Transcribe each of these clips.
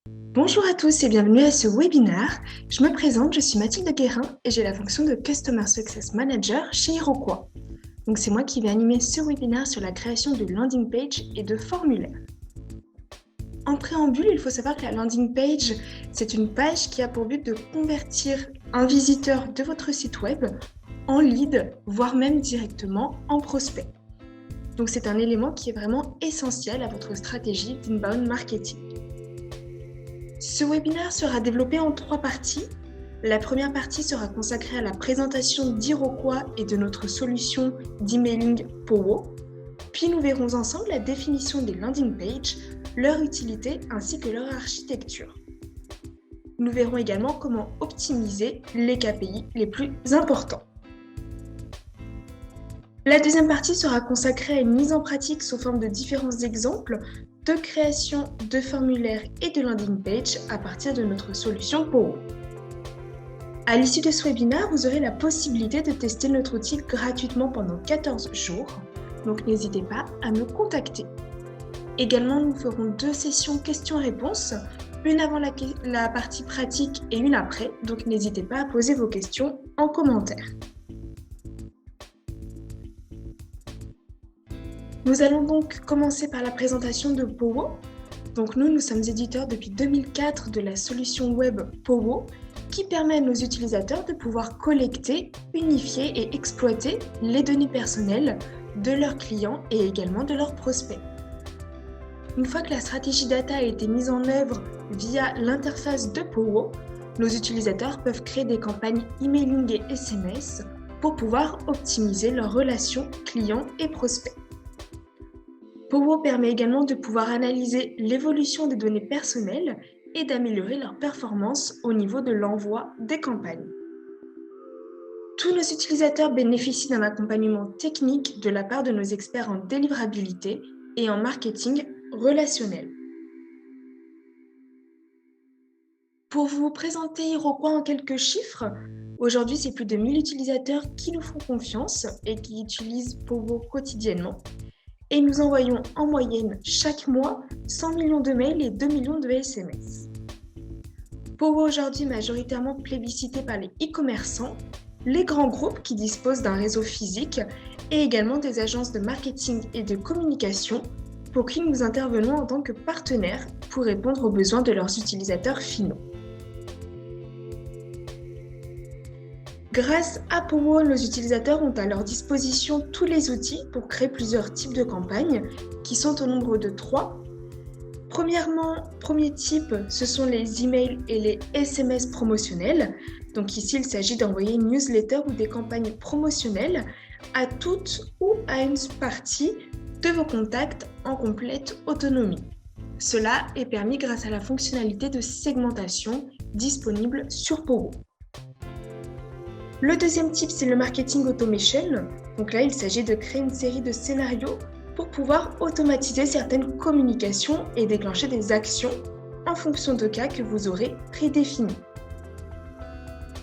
Bonjour à tous et bienvenue à ce webinaire. Je me présente, je suis Mathilde Guérin et j'ai la fonction de Customer Success Manager chez Iroquois. Donc c'est moi qui vais animer ce webinaire sur la création de landing page et de formulaires. En préambule, il faut savoir que la landing page, c'est une page qui a pour but de convertir un visiteur de votre site web en lead, voire même directement en prospect. Donc c'est un élément qui est vraiment essentiel à votre stratégie d'inbound marketing. Ce webinaire sera développé en 3 parties. La première partie sera consacrée à la présentation d'Iroquois et de notre solution d'emailing Powo. Puis nous verrons ensemble la définition des landing pages, leur utilité ainsi que leur architecture. Nous verrons également comment optimiser les KPI les plus importants. La deuxième partie sera consacrée à une mise en pratique sous forme de différents exemples de création de formulaires et de landing page à partir de notre solution Powo. À l'issue de ce webinaire, vous aurez la possibilité de tester notre outil gratuitement pendant 14 jours, donc n'hésitez pas à me contacter. Également, nous ferons 2 sessions questions-réponses, une avant la partie pratique et une après, donc n'hésitez pas à poser vos questions en commentaire. Nous allons donc commencer par la présentation de Powo. Donc nous sommes éditeurs depuis 2004 de la solution web Powo qui permet à nos utilisateurs de pouvoir collecter, unifier et exploiter les données personnelles de leurs clients et également de leurs prospects. Une fois que la stratégie data a été mise en œuvre via l'interface de Powo, nos utilisateurs peuvent créer des campagnes emailing et SMS pour pouvoir optimiser leurs relations clients et prospects. Powo permet également de pouvoir analyser l'évolution des données personnelles et d'améliorer leur performance au niveau de l'envoi des campagnes. Tous nos utilisateurs bénéficient d'un accompagnement technique de la part de nos experts en délivrabilité et en marketing relationnel. Pour vous présenter Iroquois en quelques chiffres, aujourd'hui c'est plus de 1000 utilisateurs qui nous font confiance et qui utilisent Powo quotidiennement. Et nous envoyons en moyenne chaque mois 100 millions de mails et 2 millions de SMS. Powo aujourd'hui majoritairement plébiscité par les e-commerçants, les grands groupes qui disposent d'un réseau physique et également des agences de marketing et de communication pour qui nous intervenons en tant que partenaires pour répondre aux besoins de leurs utilisateurs finaux. Grâce à Powo, nos utilisateurs ont à leur disposition tous les outils pour créer plusieurs types de campagnes qui sont au nombre de 3. Premier type, ce sont les emails et les SMS promotionnels. Donc ici, il s'agit d'envoyer une newsletter ou des campagnes promotionnelles à toutes ou à une partie de vos contacts en complète autonomie. Cela est permis grâce à la fonctionnalité de segmentation disponible sur Powo. Le deuxième type, c'est le marketing automation. Donc là, il s'agit de créer une série de scénarios pour pouvoir automatiser certaines communications et déclencher des actions en fonction de cas que vous aurez prédéfinis.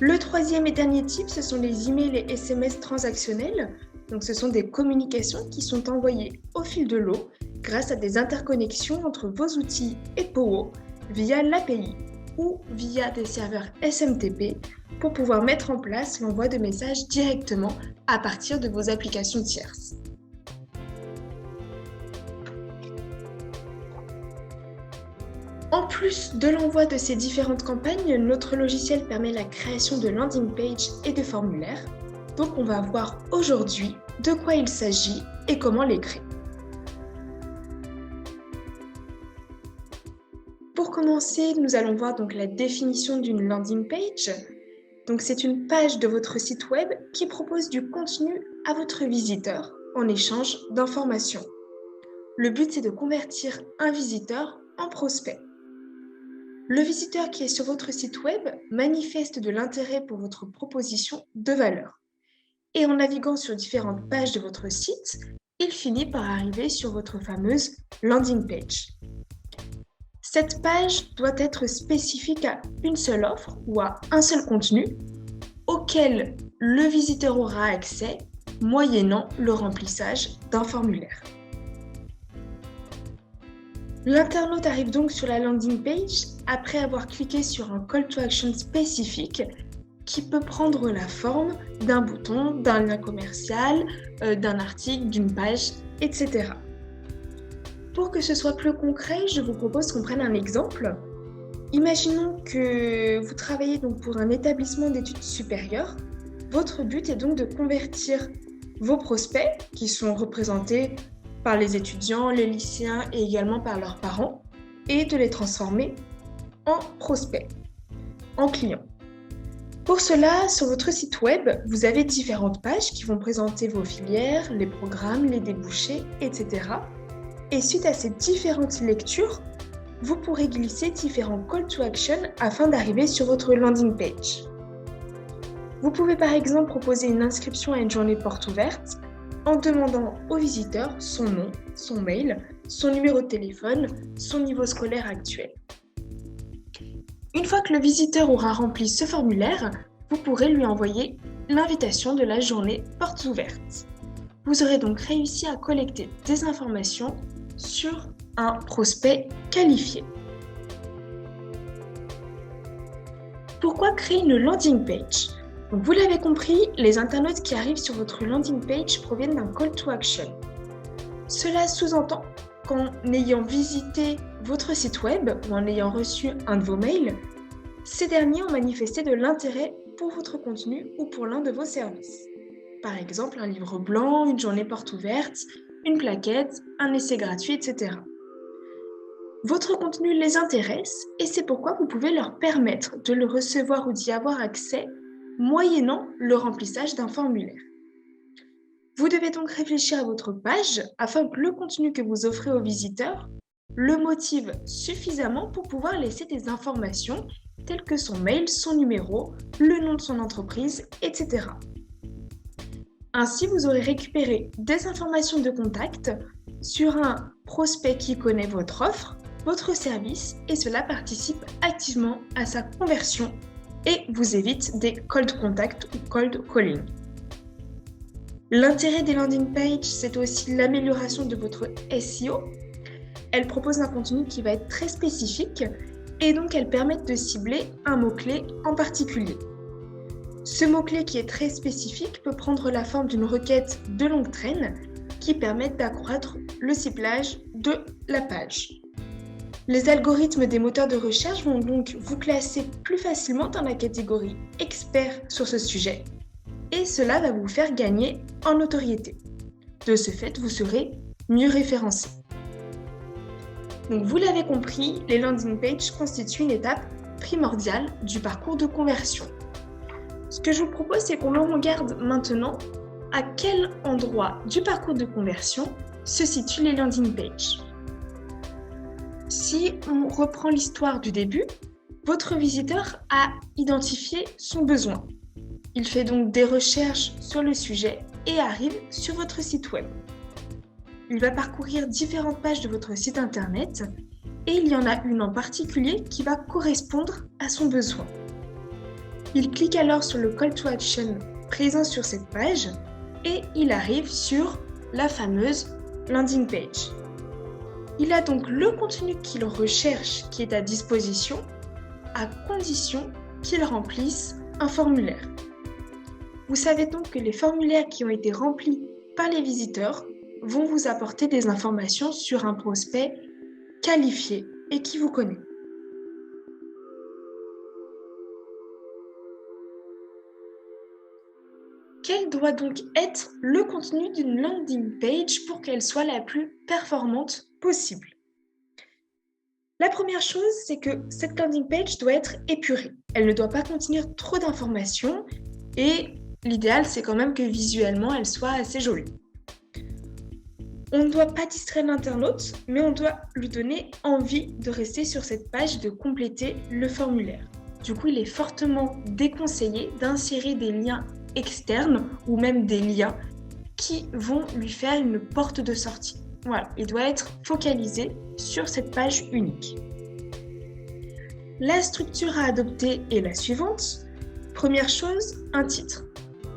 Le troisième et dernier type, ce sont les emails et SMS transactionnels. Donc ce sont des communications qui sont envoyées au fil de l'eau grâce à des interconnexions entre vos outils et Powo via l'API ou via des serveurs SMTP pour pouvoir mettre en place l'envoi de messages directement à partir de vos applications tierces. En plus de l'envoi de ces différentes campagnes, notre logiciel permet la création de landing pages et de formulaires. Donc on va voir aujourd'hui de quoi il s'agit et comment les créer. Pour commencer, nous allons voir donc la définition d'une landing page. Donc c'est une page de votre site web qui propose du contenu à votre visiteur en échange d'informations. Le but c'est de convertir un visiteur en prospect. Le visiteur qui est sur votre site web manifeste de l'intérêt pour votre proposition de valeur. Et en naviguant sur différentes pages de votre site, il finit par arriver sur votre fameuse landing page. Cette page doit être spécifique à une seule offre ou à un seul contenu auquel le visiteur aura accès moyennant le remplissage d'un formulaire. L'internaute arrive donc sur la landing page après avoir cliqué sur un call to action spécifique qui peut prendre la forme d'un bouton, d'un lien commercial, d'un article, d'une page, etc. Pour que ce soit plus concret, je vous propose qu'on prenne un exemple. Imaginons que vous travaillez donc pour un établissement d'études supérieures. Votre but est donc de convertir vos prospects, qui sont représentés par les étudiants, les lycéens et également par leurs parents, et de les transformer en prospects, en clients. Pour cela, sur votre site web, vous avez différentes pages qui vont présenter vos filières, les programmes, les débouchés, etc. Et suite à ces différentes lectures, vous pourrez glisser différents call to action afin d'arriver sur votre landing page. Vous pouvez par exemple proposer une inscription à une journée porte ouverte en demandant au visiteur son nom, son mail, son numéro de téléphone, son niveau scolaire actuel. Une fois que le visiteur aura rempli ce formulaire, vous pourrez lui envoyer l'invitation de la journée portes ouvertes. Vous aurez donc réussi à collecter des informations sur un prospect qualifié. Pourquoi créer une landing page ? Donc, vous l'avez compris, les internautes qui arrivent sur votre landing page proviennent d'un call to action. Cela sous-entend qu'en ayant visité votre site web ou en ayant reçu un de vos mails, ces derniers ont manifesté de l'intérêt pour votre contenu ou pour l'un de vos services. Par exemple, un livre blanc, une journée porte ouverte, une plaquette, un essai gratuit, etc. Votre contenu les intéresse et c'est pourquoi vous pouvez leur permettre de le recevoir ou d'y avoir accès moyennant le remplissage d'un formulaire. Vous devez donc réfléchir à votre page afin que le contenu que vous offrez aux visiteurs le motive suffisamment pour pouvoir laisser des informations telles que son mail, son numéro, le nom de son entreprise, etc. Ainsi, vous aurez récupéré des informations de contact sur un prospect qui connaît votre offre, votre service, et cela participe activement à sa conversion et vous évite des cold contact ou cold calling. L'intérêt des landing pages, c'est aussi l'amélioration de votre SEO. Elles proposent un contenu qui va être très spécifique et donc elles permettent de cibler un mot-clé en particulier. Ce mot-clé qui est très spécifique peut prendre la forme d'une requête de longue traîne qui permet d'accroître le ciblage de la page. Les algorithmes des moteurs de recherche vont donc vous classer plus facilement dans la catégorie expert sur ce sujet et cela va vous faire gagner en notoriété. De ce fait, vous serez mieux référencé. Donc, vous l'avez compris, les landing pages constituent une étape primordiale du parcours de conversion. Ce que je vous propose, c'est qu'on regarde maintenant à quel endroit du parcours de conversion se situent les landing pages. Si on reprend l'histoire du début, votre visiteur a identifié son besoin. Il fait donc des recherches sur le sujet et arrive sur votre site web. Il va parcourir différentes pages de votre site internet et il y en a une en particulier qui va correspondre à son besoin. Il clique alors sur le call to action présent sur cette page et il arrive sur la fameuse landing page. Il a donc le contenu qu'il recherche qui est à disposition à condition qu'il remplisse un formulaire. Vous savez donc que les formulaires qui ont été remplis par les visiteurs vont vous apporter des informations sur un prospect qualifié et qui vous connaît. Quel doit donc être le contenu d'une landing page pour qu'elle soit la plus performante possible ? La première chose, c'est que cette landing page doit être épurée. Elle ne doit pas contenir trop d'informations et l'idéal, c'est quand même que visuellement, elle soit assez jolie. On ne doit pas distraire l'internaute, mais on doit lui donner envie de rester sur cette page et de compléter le formulaire. Du coup, il est fortement déconseillé d'insérer des liens externes ou même des liens qui vont lui faire une porte de sortie. Voilà, il doit être focalisé sur cette page unique. La structure à adopter est la suivante. Première chose, un titre.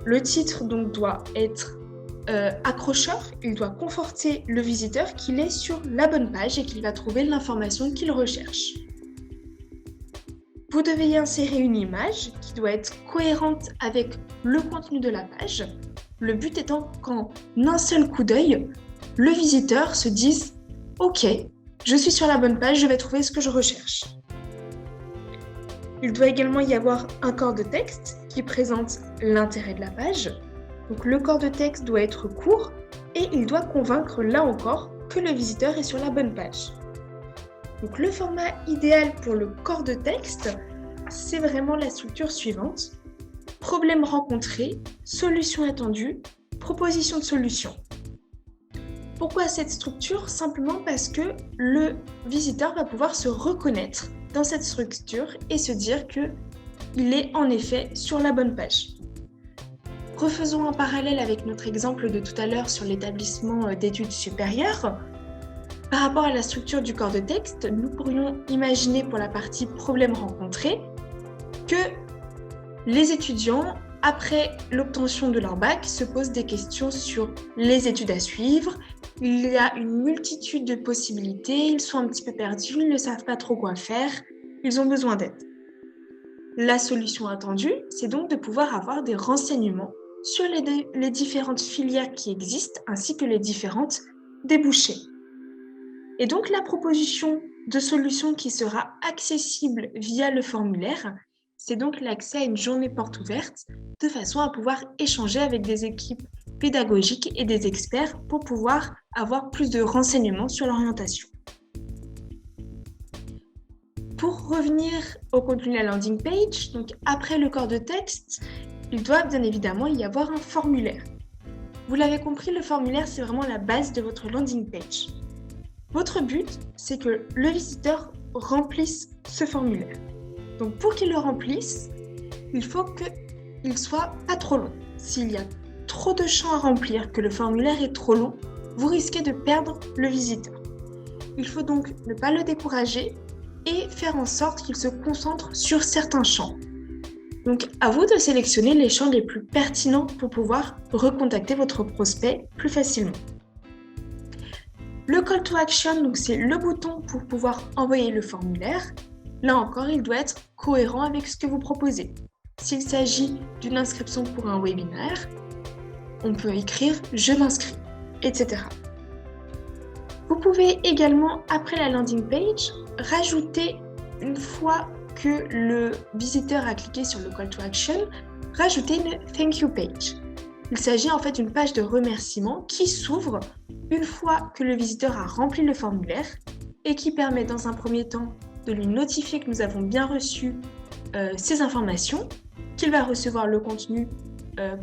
Le titre donc doit être accrocheur, il doit conforter le visiteur qu'il est sur la bonne page et qu'il va trouver l'information qu'il recherche. Vous devez y insérer une image qui doit être cohérente avec le contenu de la page. Le but étant qu'en un seul coup d'œil, le visiteur se dise « Ok, je suis sur la bonne page, je vais trouver ce que je recherche ». Il doit également y avoir un corps de texte qui présente l'intérêt de la page. Donc le corps de texte doit être court et il doit convaincre là encore que le visiteur est sur la bonne page. Donc le format idéal pour le corps de texte, c'est vraiment la structure suivante. Problème rencontré, solution attendue, proposition de solution. Pourquoi cette structure ? Simplement parce que le visiteur va pouvoir se reconnaître dans cette structure et se dire qu'il est en effet sur la bonne page. Refaisons un parallèle avec notre exemple de tout à l'heure sur l'établissement d'études supérieures. Par rapport à la structure du corps de texte, nous pourrions imaginer pour la partie problème rencontré que les étudiants, après l'obtention de leur bac, se posent des questions sur les études à suivre. Il y a une multitude de possibilités, ils sont un petit peu perdus, ils ne savent pas trop quoi faire, ils ont besoin d'aide. La solution attendue, c'est donc de pouvoir avoir des renseignements sur les différentes filières qui existent ainsi que les différentes débouchés. Et donc la proposition de solution qui sera accessible via le formulaire, c'est donc l'accès à une journée porte ouverte de façon à pouvoir échanger avec des équipes pédagogiques et des experts pour pouvoir avoir plus de renseignements sur l'orientation. Pour revenir au contenu de la landing page, donc après le corps de texte, il doit bien évidemment y avoir un formulaire. Vous l'avez compris, le formulaire, c'est vraiment la base de votre landing page. Votre but, c'est que le visiteur remplisse ce formulaire. Donc pour qu'il le remplisse, il faut qu'il ne soit pas trop long. S'il y a trop de champs à remplir, que le formulaire est trop long, vous risquez de perdre le visiteur. Il faut donc ne pas le décourager et faire en sorte qu'il se concentre sur certains champs. Donc à vous de sélectionner les champs les plus pertinents pour pouvoir recontacter votre prospect plus facilement. Le call to action, donc c'est le bouton pour pouvoir envoyer le formulaire. Là encore, il doit être cohérent avec ce que vous proposez. S'il s'agit d'une inscription pour un webinaire, on peut écrire « Je m'inscris », etc. Vous pouvez également, après la landing page, rajouter, une fois que le visiteur a cliqué sur le call to action, rajouter une « Thank you page ». Il s'agit en fait d'une page de remerciement qui s'ouvre une fois que le visiteur a rempli le formulaire et qui permet dans un premier temps de lui notifier que nous avons bien reçu ces informations, qu'il va recevoir le contenu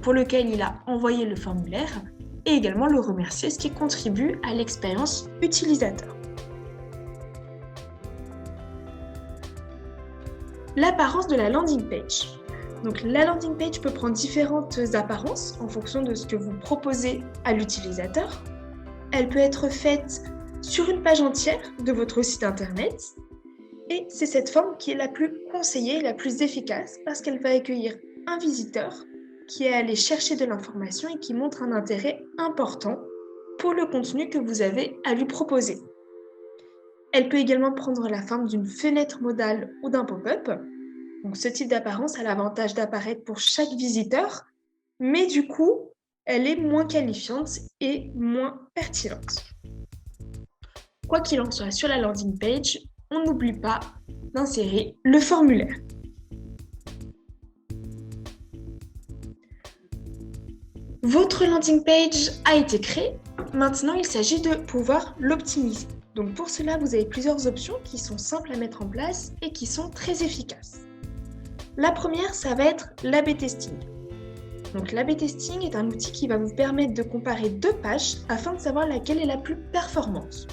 pour lequel il a envoyé le formulaire et également le remercier, ce qui contribue à l'expérience utilisateur. L'apparence de la landing page. Donc, la landing page peut prendre différentes apparences en fonction de ce que vous proposez à l'utilisateur. Elle peut être faite sur une page entière de votre site internet et c'est cette forme qui est la plus conseillée et la plus efficace parce qu'elle va accueillir un visiteur qui est allé chercher de l'information et qui montre un intérêt important pour le contenu que vous avez à lui proposer. Elle peut également prendre la forme d'une fenêtre modale ou d'un pop-up. Donc, ce type d'apparence a l'avantage d'apparaître pour chaque visiteur, mais du coup, elle est moins qualifiante et moins pertinente. Quoi qu'il en soit, sur la landing page, on n'oublie pas d'insérer le formulaire. Votre landing page a été créée. Maintenant, il s'agit de pouvoir l'optimiser. Donc, pour cela, vous avez plusieurs options qui sont simples à mettre en place et qui sont très efficaces. La première, ça va être l'A/B testing. Donc l'A/B testing est un outil qui va vous permettre de comparer deux pages afin de savoir laquelle est la plus performante.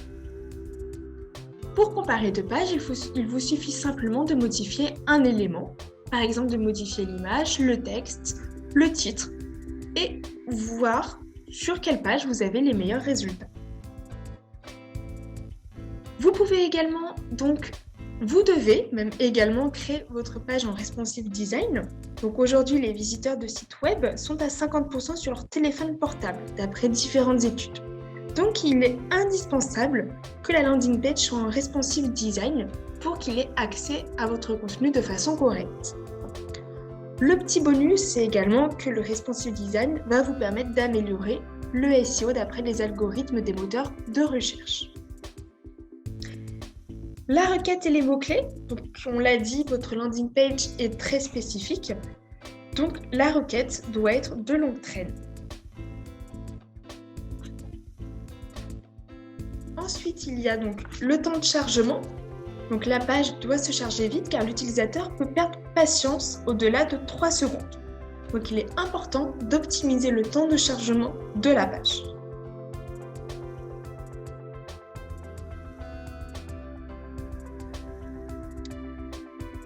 Pour comparer deux pages, il vous suffit simplement de modifier un élément, par exemple de modifier l'image, le texte, le titre, et voir sur quelle page vous avez les meilleurs résultats. Vous pouvez également donc Vous devez même également créer votre page en responsive design. Donc aujourd'hui, les visiteurs de sites web sont à 50% sur leur téléphone portable, d'après différentes études. Donc il est indispensable que la landing page soit en responsive design pour qu'il ait accès à votre contenu de façon correcte. Le petit bonus, c'est également que le responsive design va vous permettre d'améliorer le SEO d'après les algorithmes des moteurs de recherche. La requête et les mots-clés, donc on l'a dit, votre landing page est très spécifique, donc la requête doit être de longue traîne. Ensuite, il y a donc le temps de chargement. Donc la page doit se charger vite car l'utilisateur peut perdre patience au-delà de 3 secondes. Donc il est important d'optimiser le temps de chargement de la page.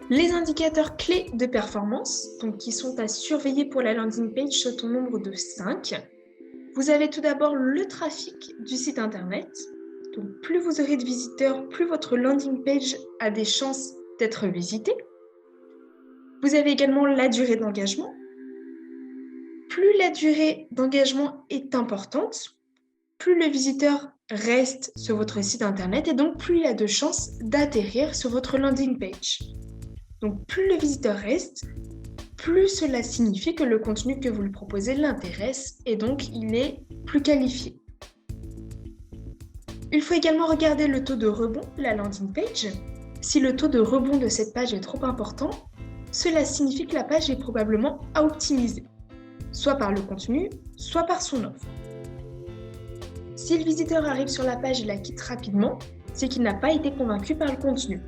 Les indicateurs clés de performance, donc qui sont à surveiller pour la landing page, sont au nombre de 5. Vous avez tout d'abord le trafic du site internet. Donc plus vous aurez de visiteurs, plus votre landing page a des chances d'être visitée. Vous avez également la durée d'engagement. Plus la durée d'engagement est importante, plus le visiteur reste sur votre site internet et donc plus il a de chances d'atterrir sur votre landing page. Donc plus le visiteur reste, plus cela signifie que le contenu que vous lui proposez l'intéresse et donc il est plus qualifié. Il faut également regarder le taux de rebond de la landing page. Si le taux de rebond de cette page est trop important, cela signifie que la page est probablement à optimiser, soit par le contenu, soit par son offre. Si le visiteur arrive sur la page et la quitte rapidement, c'est qu'il n'a pas été convaincu par le contenu.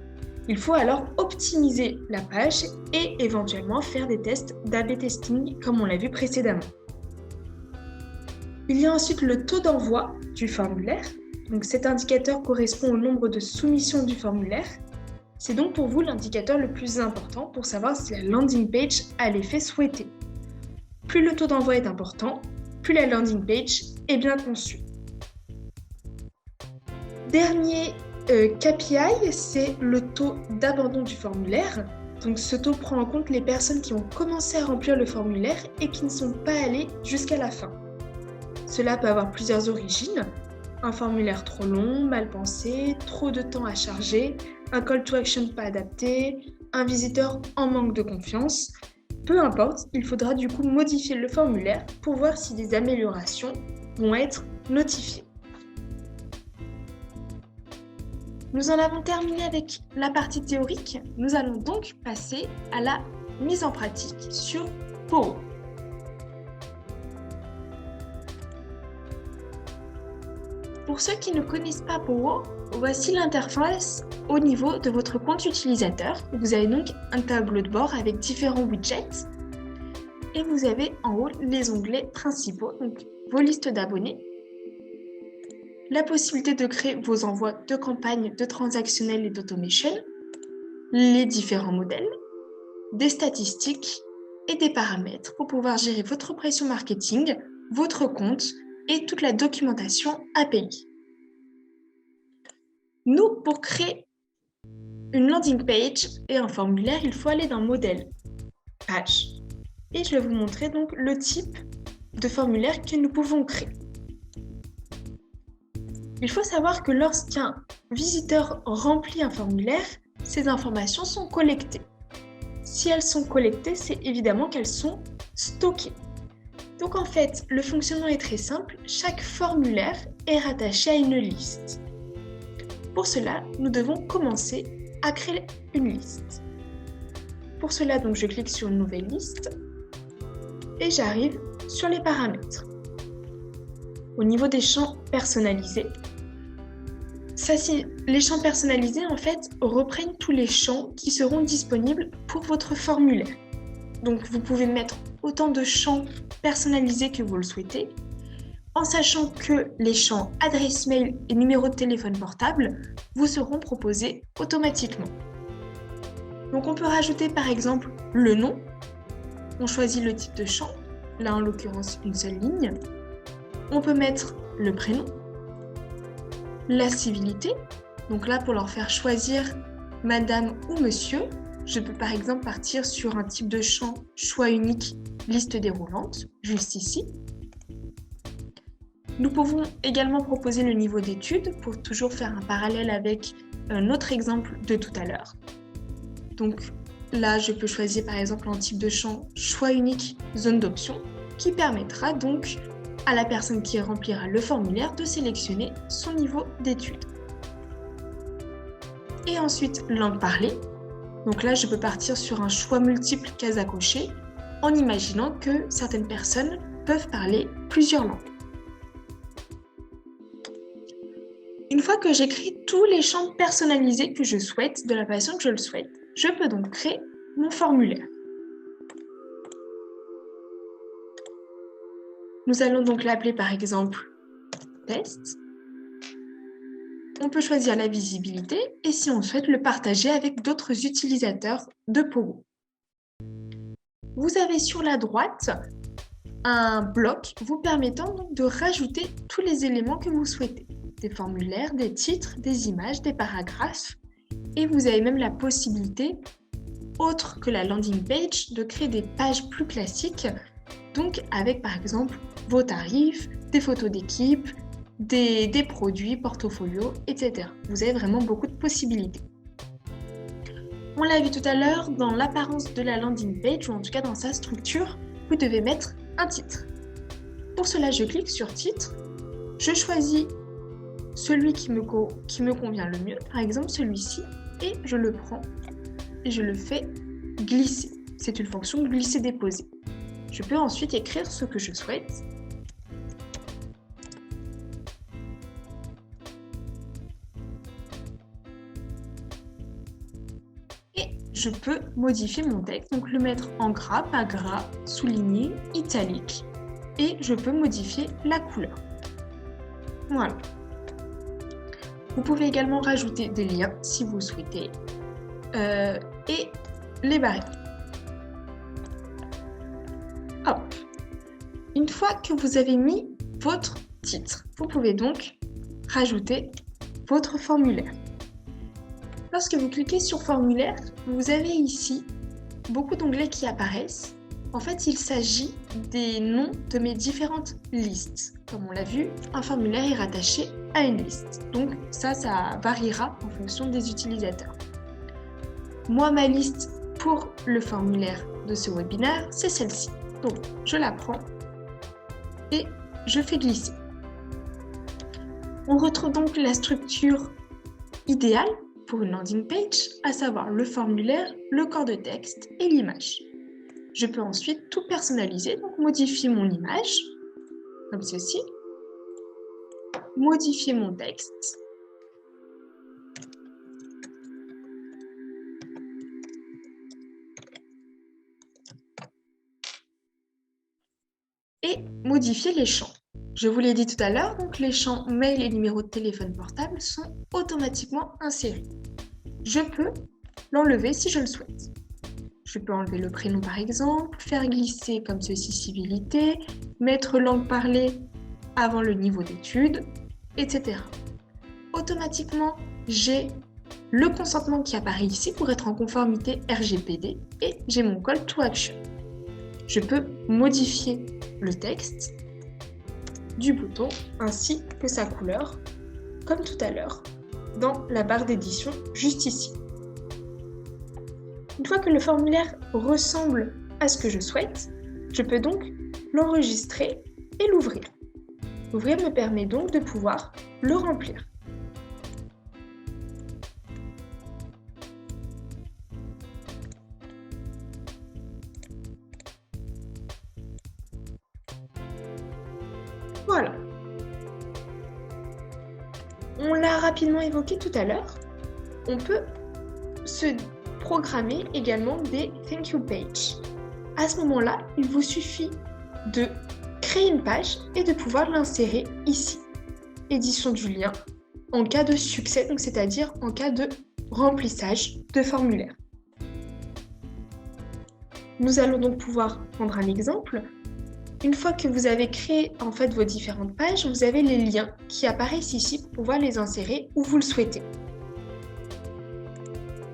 Il faut alors optimiser la page et éventuellement faire des tests d'A/B testing comme on l'a vu précédemment. Il y a ensuite le taux d'envoi du formulaire. Donc cet indicateur correspond au nombre de soumissions du formulaire. C'est donc pour vous l'indicateur le plus important pour savoir si la landing page a l'effet souhaité. Plus le taux d'envoi est important, plus la landing page est bien conçue. Dernier KPI, c'est le taux d'abandon du formulaire. Donc ce taux prend en compte les personnes qui ont commencé à remplir le formulaire et qui ne sont pas allées jusqu'à la fin. Cela peut avoir plusieurs origines. Un formulaire trop long, mal pensé, trop de temps à charger, un call to action pas adapté, un visiteur en manque de confiance. Peu importe, il faudra du coup modifier le formulaire pour voir si des améliorations vont être notifiées. Nous en avons terminé avec la partie théorique. Nous allons donc passer à la mise en pratique sur Poro. Pour ceux qui ne connaissent pas Poro, voici l'interface au niveau de votre compte utilisateur. Vous avez donc un tableau de bord avec différents widgets et vous avez en haut les onglets principaux, donc vos listes d'abonnés, la possibilité de créer vos envois de campagnes, de transactionnels et d'automation, les différents modèles, des statistiques et des paramètres pour pouvoir gérer votre pression marketing, votre compte et toute la documentation API. Nous, pour créer une landing page et un formulaire, il faut aller dans modèle page. Et je vais vous montrer donc le type de formulaire que nous pouvons créer. Il faut savoir que lorsqu'un visiteur remplit un formulaire, ces informations sont collectées. Si elles sont collectées, c'est évidemment qu'elles sont stockées. Donc en fait, le fonctionnement est très simple. Chaque formulaire est rattaché à une liste. Pour cela, nous devons commencer à créer une liste. Pour cela, donc, je clique sur une nouvelle liste et j'arrive sur les paramètres. Au niveau des champs personnalisés, les champs personnalisés en fait reprennent tous les champs qui seront disponibles pour votre formulaire. Donc vous pouvez mettre autant de champs personnalisés que vous le souhaitez, en sachant que les champs adresse mail et numéro de téléphone portable vous seront proposés automatiquement. Donc on peut rajouter par exemple le nom, on choisit le type de champ, là en l'occurrence une seule ligne. On peut mettre le prénom, la civilité, donc là pour leur faire choisir Madame ou Monsieur. Je peux par exemple partir sur un type de champ choix unique, liste déroulante, juste ici. Nous pouvons également proposer le niveau d'études pour toujours faire un parallèle avec notre exemple de tout à l'heure. Donc là, je peux choisir par exemple un type de champ choix unique, zone d'option, qui permettra donc à la personne qui remplira le formulaire de sélectionner son niveau d'études. Et ensuite, langue parlée. Donc là, je peux partir sur un choix multiple case à cocher en imaginant que certaines personnes peuvent parler plusieurs langues. Une fois que j'écris tous les champs personnalisés que je souhaite, de la façon que je le souhaite, je peux donc créer mon formulaire. Nous allons donc l'appeler par exemple test. On peut choisir la visibilité et si on souhaite le partager avec d'autres utilisateurs de Pogo. Vous avez sur la droite un bloc vous permettant donc de rajouter tous les éléments que vous souhaitez. Des formulaires, des titres, des images, des paragraphes. Et vous avez même la possibilité, autre que la landing page, de créer des pages plus classiques, donc avec par exemple vos tarifs, des photos d'équipe, des produits, portfolio, etc. Vous avez vraiment beaucoup de possibilités. On l'a vu tout à l'heure, dans l'apparence de la landing page, ou en tout cas dans sa structure, vous devez mettre un titre. Pour cela, je clique sur titre, je choisis celui qui me convient le mieux, par exemple celui-ci, et je le prends et je le fais glisser. C'est une fonction glisser-déposer. Je peux ensuite écrire ce que je souhaite. Et je peux modifier mon texte, donc le mettre en gras, pas gras, souligné, italique. Et je peux modifier la couleur. Voilà. Vous pouvez également rajouter des liens si vous souhaitez et les barrer. Hop. Une fois que vous avez mis votre titre, vous pouvez donc rajouter votre formulaire. Lorsque vous cliquez sur formulaire, vous avez ici beaucoup d'onglets qui apparaissent. En fait, il s'agit des noms de mes différentes listes. Comme on l'a vu, un formulaire est rattaché à une liste. Donc ça variera en fonction des utilisateurs. Moi, ma liste pour le formulaire de ce webinaire, c'est celle-ci. Donc, je la prends et je fais glisser. On retrouve donc la structure idéale pour une landing page, à savoir le formulaire, le corps de texte et l'image. Je peux ensuite tout personnaliser, donc modifier mon image, comme ceci, modifier mon texte, et modifier les champs. Je vous l'ai dit tout à l'heure, donc les champs mail et numéro de téléphone portable sont automatiquement insérés. Je peux l'enlever si je le souhaite. Je peux enlever le prénom par exemple, faire glisser comme ceci civilité, mettre langue parlée avant le niveau d'études, etc. Automatiquement, j'ai le consentement qui apparaît ici pour être en conformité RGPD et j'ai mon call to action. Je peux modifier le texte du bouton ainsi que sa couleur, comme tout à l'heure, dans la barre d'édition juste ici. Une fois que le formulaire ressemble à ce que je souhaite, je peux donc l'enregistrer et l'ouvrir. L'ouvrir me permet donc de pouvoir le remplir. Voilà. On l'a rapidement évoqué tout à l'heure. On peut se programmer également des thank you pages. À ce moment-là, il vous suffit de créer une page et de pouvoir l'insérer ici. Édition du lien en cas de succès, donc c'est-à-dire en cas de remplissage de formulaire. Nous allons donc pouvoir prendre un exemple. Une fois que vous avez créé en fait vos différentes pages, vous avez les liens qui apparaissent ici pour pouvoir les insérer où vous le souhaitez.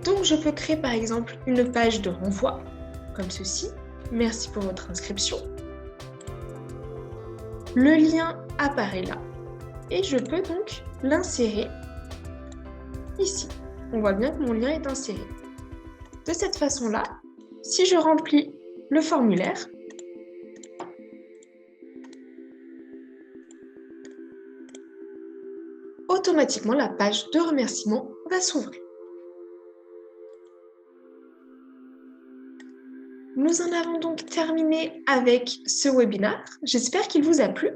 Donc, je peux créer par exemple une page de renvoi, comme ceci. Merci pour votre inscription. Le lien apparaît là et je peux donc l'insérer ici. On voit bien que mon lien est inséré. De cette façon-là, si je remplis le formulaire, automatiquement la page de remerciement va s'ouvrir. Nous en avons donc terminé avec ce webinaire. J'espère qu'il vous a plu.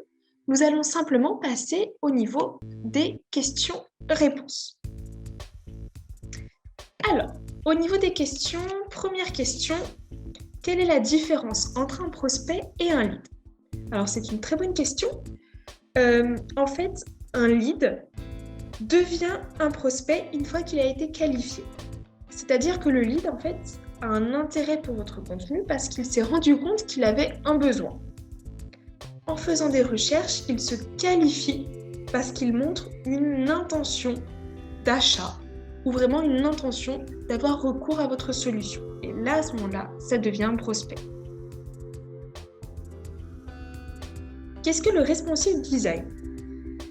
Nous allons simplement passer au niveau des questions-réponses. Alors, au niveau des questions, première question, quelle est la différence entre un prospect et un lead? Alors, c'est une très bonne question. En fait, un lead devient un prospect une fois qu'il a été qualifié. C'est-à-dire que le lead, en fait, a un intérêt pour votre contenu parce qu'il s'est rendu compte qu'il avait un besoin. En faisant des recherches, il se qualifie parce qu'il montre une intention d'achat ou vraiment une intention d'avoir recours à votre solution. Et là, à ce moment-là, ça devient un prospect. Qu'est-ce que le responsive design?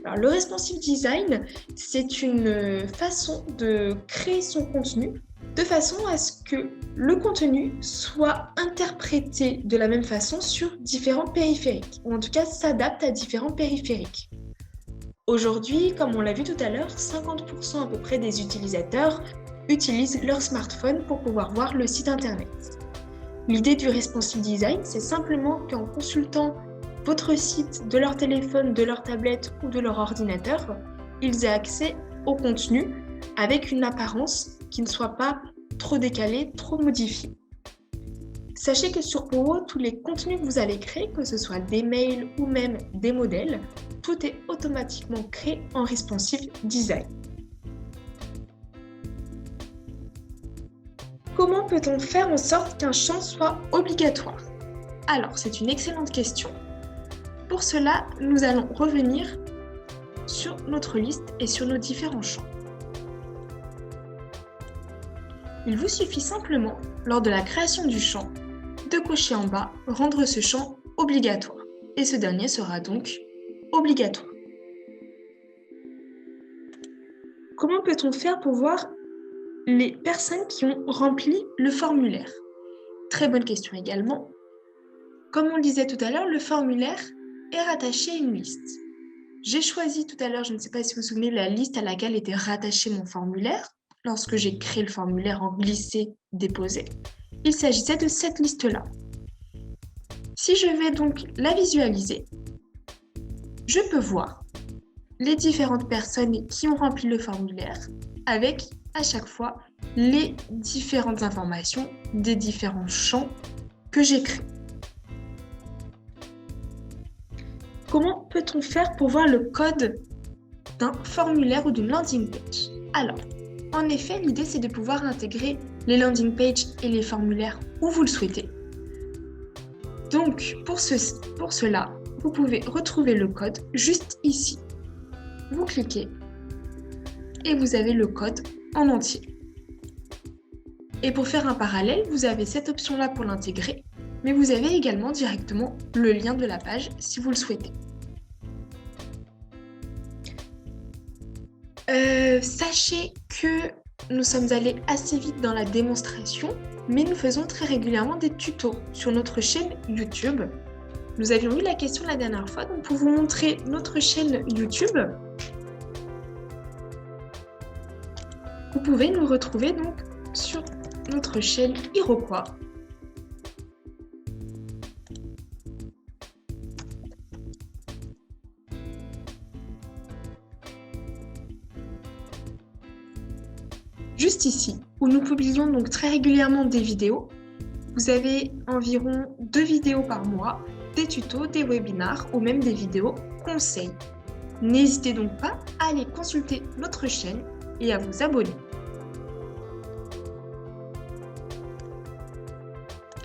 Alors, le responsive design, c'est une façon de créer son contenu de façon à ce que le contenu soit interprété de la même façon sur différents périphériques, ou en tout cas s'adapte à différents périphériques. Aujourd'hui, comme on l'a vu tout à l'heure, 50% à peu près des utilisateurs utilisent leur smartphone pour pouvoir voir le site internet. L'idée du responsive design, c'est simplement qu'en consultant votre site de leur téléphone, de leur tablette ou de leur ordinateur, ils aient accès au contenu avec une apparence qui ne soit pas trop décalée, trop modifiée. Sachez que sur Powo, tous les contenus que vous allez créer, que ce soit des mails ou même des modèles, tout est automatiquement créé en responsive design. Comment peut-on faire en sorte qu'un champ soit obligatoire? Alors, c'est une excellente question. Pour cela, nous allons revenir sur notre liste et sur nos différents champs. Il vous suffit simplement, lors de la création du champ, de cocher en bas « Rendre ce champ obligatoire » et ce dernier sera donc obligatoire. Comment peut-on faire pour voir les personnes qui ont rempli le formulaire? Très bonne question également. Comme on le disait tout à l'heure, le formulaire est rattaché à une liste. J'ai choisi tout à l'heure, je ne sais pas si vous vous souvenez, la liste à laquelle était rattaché mon formulaire lorsque j'ai créé le formulaire en glisser-déposer. Il s'agissait de cette liste-là. Si je vais donc la visualiser, je peux voir les différentes personnes qui ont rempli le formulaire avec à chaque fois les différentes informations des différents champs que j'ai créés. Comment peut-on faire pour voir le code d'un formulaire ou d'une landing page? Alors, en effet, l'idée c'est de pouvoir intégrer les landing pages et les formulaires où vous le souhaitez. Donc, pour cela, vous pouvez retrouver le code juste ici. Vous cliquez et vous avez le code en entier. Et pour faire un parallèle, vous avez cette option-là pour l'intégrer, mais vous avez également directement le lien de la page si vous le souhaitez. Sachez que nous sommes allés assez vite dans la démonstration, mais nous faisons très régulièrement des tutos sur notre chaîne YouTube. Nous avions eu la question la dernière fois, donc pour vous montrer notre chaîne YouTube, vous pouvez nous retrouver donc sur notre chaîne Iroquois. Juste ici, où nous publions donc très régulièrement des vidéos. Vous avez environ 2 vidéos par mois, des tutos, des webinars ou même des vidéos conseils. N'hésitez donc pas à aller consulter notre chaîne et à vous abonner.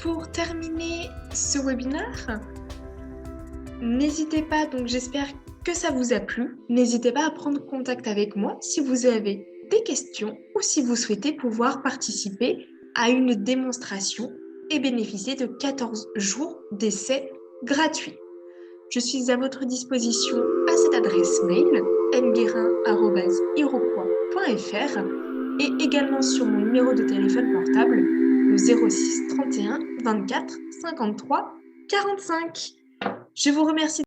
Pour terminer ce webinaire, n'hésitez pas, donc j'espère que ça vous a plu. N'hésitez pas à prendre contact avec moi si vous avez des questions ou si vous souhaitez pouvoir participer à une démonstration et bénéficier de 14 jours d'essai gratuit. Je suis à votre disposition à cette adresse mail mguerin@iroquois.fr et également sur mon numéro de téléphone portable le 06 31 24 53 45. Je vous remercie